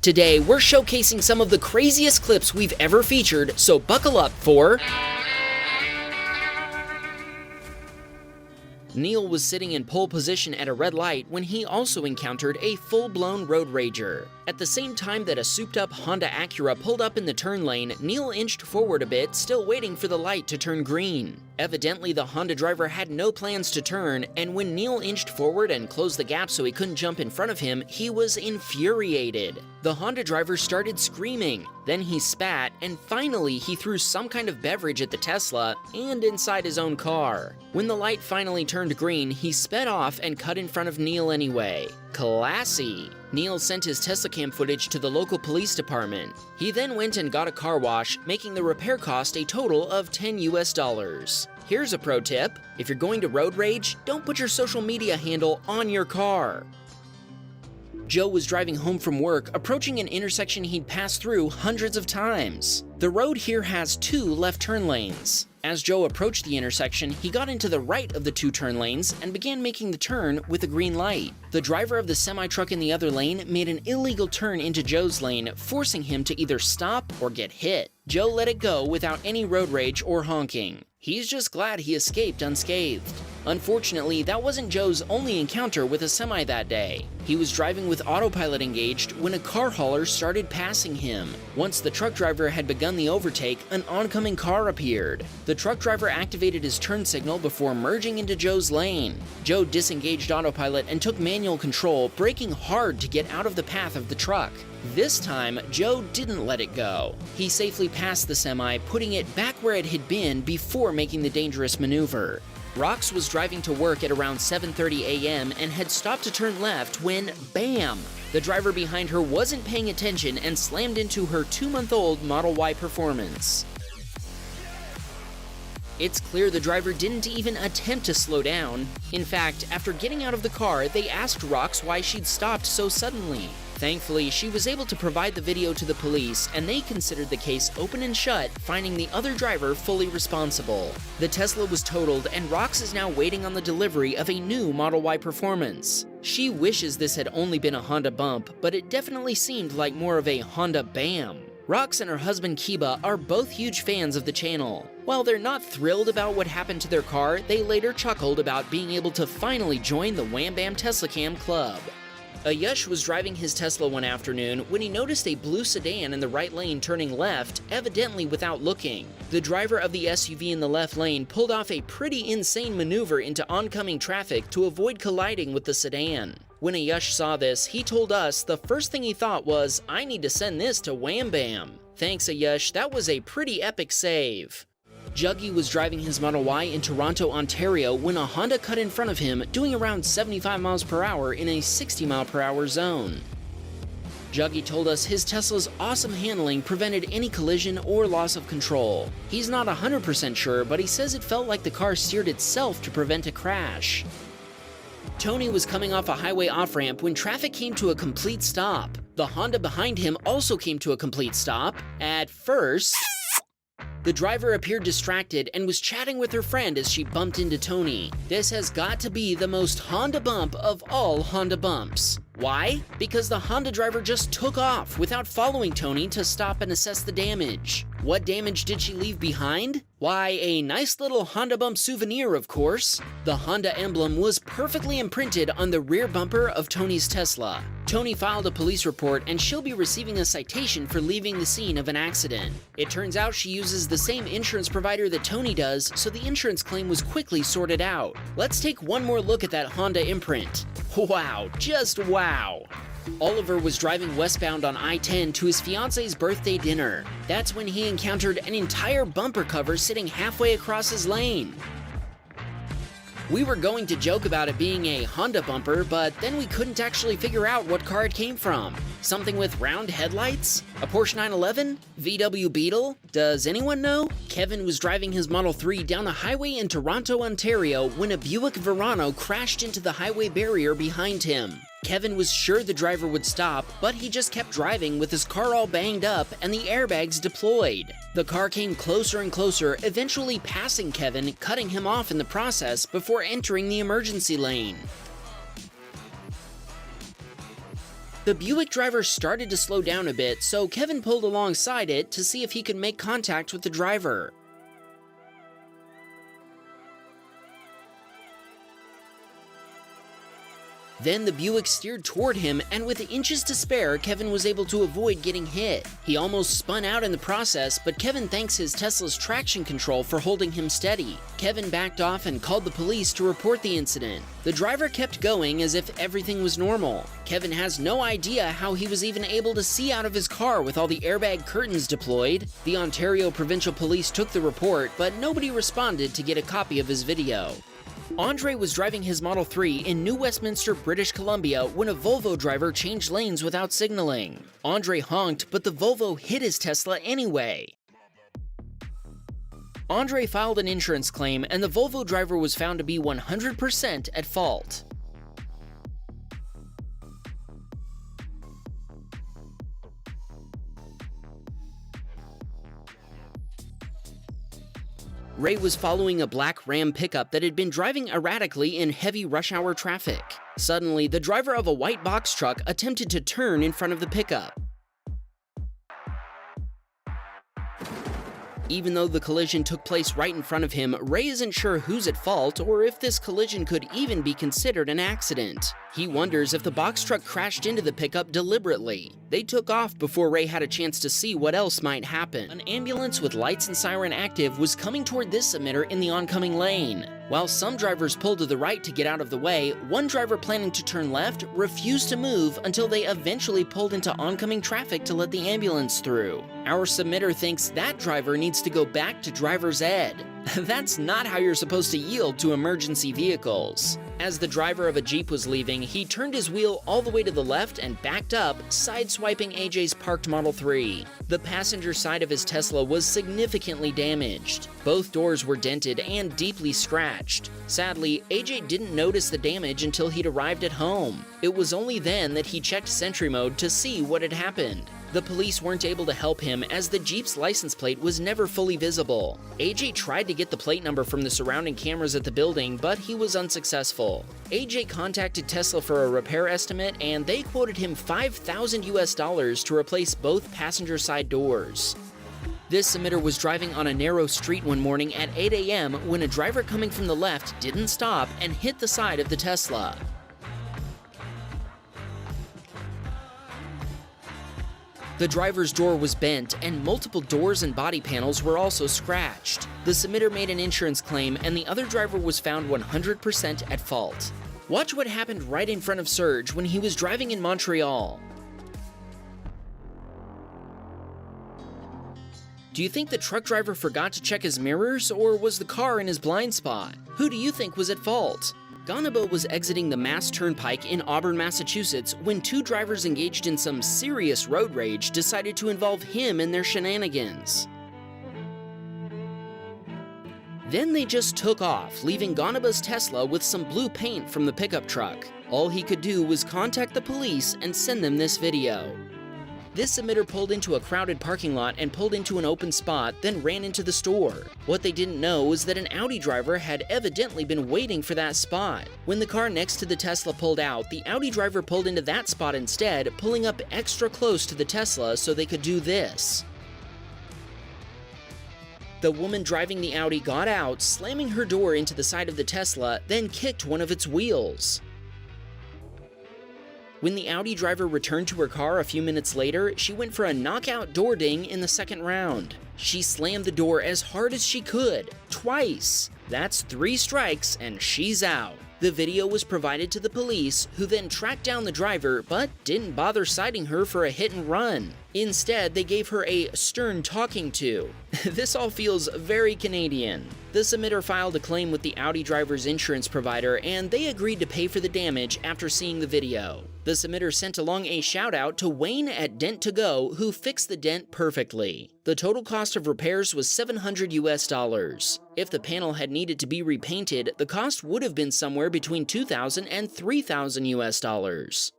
Today, we're showcasing some of the craziest clips we've ever featured, so buckle up for... Neil was sitting in pole position at a red light when he also encountered a full-blown road rager. At the same time that a souped-up Honda Acura pulled up in the turn lane, Neil inched forward a bit, still waiting for the light to turn green. Evidently, the Honda driver had no plans to turn, and when Neil inched forward and closed the gap so he couldn't jump in front of him, he was infuriated. The Honda driver started screaming, then he spat, and finally he threw some kind of beverage at the Tesla and inside his own car. When the light finally turned green, he sped off and cut in front of Neil anyway. Classy! Neil sent his Teslacam footage to the local police department. He then went and got a car wash, making the repair cost a total of $10 US. Here's a pro tip: if you're going to road rage, don't put your social media handle on your car. Joe was driving home from work, approaching an intersection he'd passed through hundreds of times. The road here has 2 left turn lanes. As Joe approached the intersection, he got into the right of the 2 turn lanes and began making the turn with a green light. The driver of the semi-truck in the other lane made an illegal turn into Joe's lane, forcing him to either stop or get hit. Joe let it go without any road rage or honking. He's just glad he escaped unscathed. Unfortunately, that wasn't Joe's only encounter with a semi that day. He was driving with autopilot engaged when a car hauler started passing him. Once the truck driver had begun the overtake, an oncoming car appeared. The truck driver activated his turn signal before merging into Joe's lane. Joe disengaged autopilot and took manual control, braking hard to get out of the path of the truck. This time, Joe didn't let it go. He safely passed the semi, putting it back where it had been before making the dangerous maneuver. Rox was driving to work at around 7:30 a.m. and had stopped to turn left when, bam! The driver behind her wasn't paying attention and slammed into her 2-month-old Model Y Performance. It's clear the driver didn't even attempt to slow down. In fact, after getting out of the car, they asked Rox why she'd stopped so suddenly. Thankfully, she was able to provide the video to the police, and they considered the case open and shut, finding the other driver fully responsible. The Tesla was totaled, and Rox is now waiting on the delivery of a new Model Y Performance. She wishes this had only been a Honda bump, but it definitely seemed like more of a Honda Bam. Rox and her husband Kiba are both huge fans of the channel. While they're not thrilled about what happened to their car, they later chuckled about being able to finally join the Wham Baam Teslacam club. Ayush was driving his Tesla one afternoon when he noticed a blue sedan in the right lane turning left, evidently without looking. The driver of the SUV in the left lane pulled off a pretty insane maneuver into oncoming traffic to avoid colliding with the sedan. When Ayush saw this, he told us the first thing he thought was, "I need to send this to Wham Bam." Thanks, Ayush, that was a pretty epic save. Juggy was driving his Model Y in Toronto, Ontario when a Honda cut in front of him, doing around 75 miles per hour in a 60 mile per hour zone. Juggy told us his Tesla's awesome handling prevented any collision or loss of control. He's not 100% sure, but he says it felt like the car steered itself to prevent a crash. Tony was coming off a highway off-ramp when traffic came to a complete stop. The Honda behind him also came to a complete stop. At first, the driver appeared distracted and was chatting with her friend as she bumped into Tony. This has got to be the most Honda bump of all Honda bumps. Why? Because the Honda driver just took off without following Tony to stop and assess the damage. What damage did she leave behind? Why, a nice little Honda bump souvenir, of course. The Honda emblem was perfectly imprinted on the rear bumper of Tony's Tesla. Tony filed a police report and she'll be receiving a citation for leaving the scene of an accident. It turns out she uses the same insurance provider that Tony does, so the insurance claim was quickly sorted out. Let's take one more look at that Honda imprint. Wow, just wow. Oliver was driving westbound on I-10 to his fiance's birthday dinner. That's when he encountered an entire bumper cover sitting halfway across his lane. We were going to joke about it being a Honda bumper, but then we couldn't actually figure out what car it came from. Something with round headlights? A Porsche 911? VW Beetle? Does anyone know? Kevin was driving his Model 3 down a highway in Toronto, Ontario when a Buick Verano crashed into the highway barrier behind him. Kevin was sure the driver would stop, but he just kept driving with his car all banged up and the airbags deployed. The car came closer and closer, eventually passing Kevin, cutting him off in the process before entering the emergency lane. The Buick driver started to slow down a bit, so Kevin pulled alongside it to see if he could make contact with the driver. Then the Buick steered toward him, and with inches to spare, Kevin was able to avoid getting hit. He almost spun out in the process, but Kevin thanks his Tesla's traction control for holding him steady. Kevin backed off and called the police to report the incident. The driver kept going as if everything was normal. Kevin has no idea how he was even able to see out of his car with all the airbag curtains deployed. The Ontario Provincial Police took the report, but nobody responded to get a copy of his video. Andre was driving his Model 3 in New Westminster, British Columbia when a Volvo driver changed lanes without signaling. Andre honked, but the Volvo hit his Tesla anyway. Andre filed an insurance claim, and the Volvo driver was found to be 100% at fault. Ray was following a black Ram pickup that had been driving erratically in heavy rush hour traffic. Suddenly, the driver of a white box truck attempted to turn in front of the pickup. Even though the collision took place right in front of him, Ray isn't sure who's at fault or if this collision could even be considered an accident. He wonders if the box truck crashed into the pickup deliberately. They took off before Ray had a chance to see what else might happen. An ambulance with lights and siren active was coming toward this submitter in the oncoming lane. While some drivers pulled to the right to get out of the way, one driver planning to turn left refused to move until they eventually pulled into oncoming traffic to let the ambulance through. Our submitter thinks that driver needs to go back to driver's ed. That's not how you're supposed to yield to emergency vehicles. As the driver of a Jeep was leaving, he turned his wheel all the way to the left and backed up, sideswiping AJ's parked Model 3. The passenger side of his Tesla was significantly damaged. Both doors were dented and deeply scratched. Sadly, AJ didn't notice the damage until he'd arrived at home. It was only then that he checked Sentry mode to see what had happened. The police weren't able to help him as the Jeep's license plate was never fully visible. AJ tried to get the plate number from the surrounding cameras at the building, but he was unsuccessful. AJ contacted Tesla for a repair estimate, and they quoted him $5,000 to replace both passenger side doors. This submitter was driving on a narrow street one morning at 8 a.m. when a driver coming from the left didn't stop and hit the side of the Tesla. The driver's door was bent, and multiple doors and body panels were also scratched. The submitter made an insurance claim, and the other driver was found 100% at fault. Watch what happened right in front of Serge when he was driving in Montreal. Do you think the truck driver forgot to check his mirrors, or was the car in his blind spot? Who do you think was at fault? Ganaba was exiting the Mass Turnpike in Auburn, Massachusetts when two drivers engaged in some serious road rage decided to involve him in their shenanigans. Then they just took off, leaving Ganaba's Tesla with some blue paint from the pickup truck. All he could do was contact the police and send them this video. This submitter pulled into a crowded parking lot and pulled into an open spot, then ran into the store. What they didn't know was that an Audi driver had evidently been waiting for that spot. When the car next to the Tesla pulled out, the Audi driver pulled into that spot instead, pulling up extra close to the Tesla so they could do this. The woman driving the Audi got out, slamming her door into the side of the Tesla, then kicked one of its wheels. When the Audi driver returned to her car a few minutes later, she went for a knockout door ding in the second round. She slammed the door as hard as she could, twice. That's 3 strikes and she's out. The video was provided to the police, who then tracked down the driver but didn't bother citing her for a hit and run. Instead, they gave her a stern talking to. This all feels very Canadian. The submitter filed a claim with the Audi driver's insurance provider, and they agreed to pay for the damage after seeing the video. The submitter sent along a shout out to Wayne at Dent to Go, who fixed the dent perfectly. The total cost of repairs was $700 US. If the panel had needed to be repainted, the cost would have been somewhere between $2,000 and $3,000 US.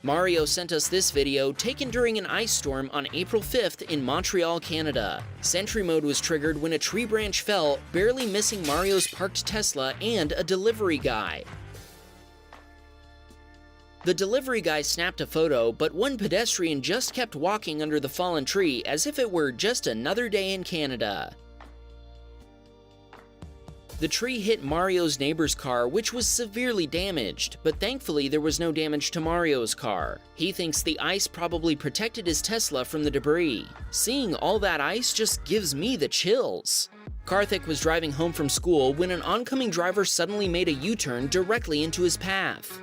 Mario sent us this video taken during an ice storm on April 5th in Montreal, Canada. Sentry mode was triggered when a tree branch fell, barely missing Mario's parked Tesla and a delivery guy. The delivery guy snapped a photo, but one pedestrian just kept walking under the fallen tree as if it were just another day in Canada. The tree hit Mario's neighbor's car, which was severely damaged, but thankfully there was no damage to Mario's car. He thinks the ice probably protected his Tesla from the debris. Seeing all that ice just gives me the chills. Karthik was driving home from school when an oncoming driver suddenly made a U-turn directly into his path.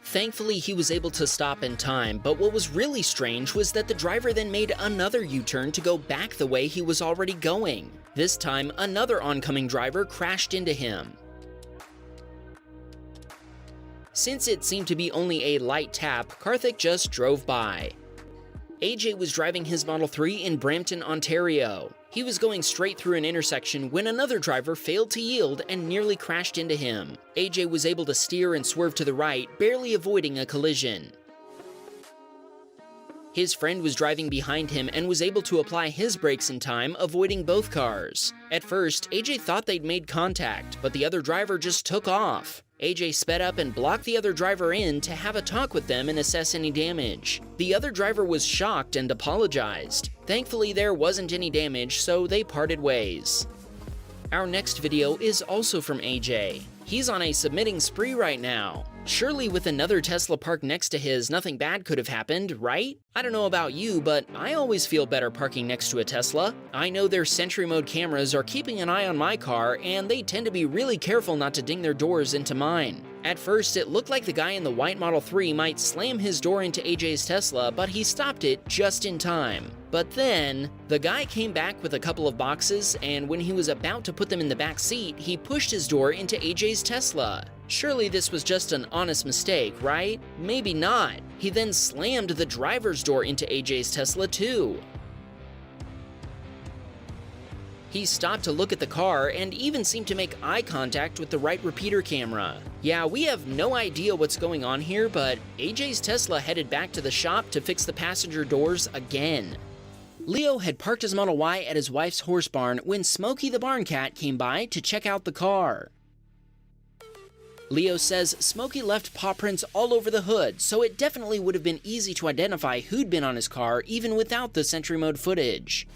Thankfully, he was able to stop in time, but what was really strange was that the driver then made another U-turn to go back the way he was already going. This time, another oncoming driver crashed into him. Since it seemed to be only a light tap, Karthik just drove by. AJ was driving his Model 3 in Brampton, Ontario. He was going straight through an intersection when another driver failed to yield and nearly crashed into him. AJ was able to steer and swerve to the right, barely avoiding a collision. His friend was driving behind him and was able to apply his brakes in time, avoiding both cars. At first, AJ thought they'd made contact, but the other driver just took off. AJ sped up and blocked the other driver in to have a talk with them and assess any damage. The other driver was shocked and apologized. Thankfully, there wasn't any damage, so they parted ways. Our next video is also from AJ. He's on a submitting spree right now. Surely with another Tesla parked next to his, nothing bad could have happened, right? I don't know about you, but I always feel better parking next to a Tesla. I know their Sentry mode cameras are keeping an eye on my car, and they tend to be really careful not to ding their doors into mine. At first, it looked like the guy in the white Model 3 might slam his door into AJ's Tesla, but he stopped it just in time. But then, the guy came back with a couple of boxes, and when he was about to put them in the back seat, he pushed his door into AJ's Tesla. Surely this was just an honest mistake, right? Maybe not. He then slammed the driver's door into AJ's Tesla too. He stopped to look at the car and even seemed to make eye contact with the right repeater camera. Yeah, we have no idea what's going on here, but AJ's Tesla headed back to the shop to fix the passenger doors again. Leo had parked his Model Y at his wife's horse barn when Smokey the barn cat came by to check out the car. Leo says Smokey left paw prints all over the hood, so it definitely would have been easy to identify who'd been on his car even without the Sentry mode footage.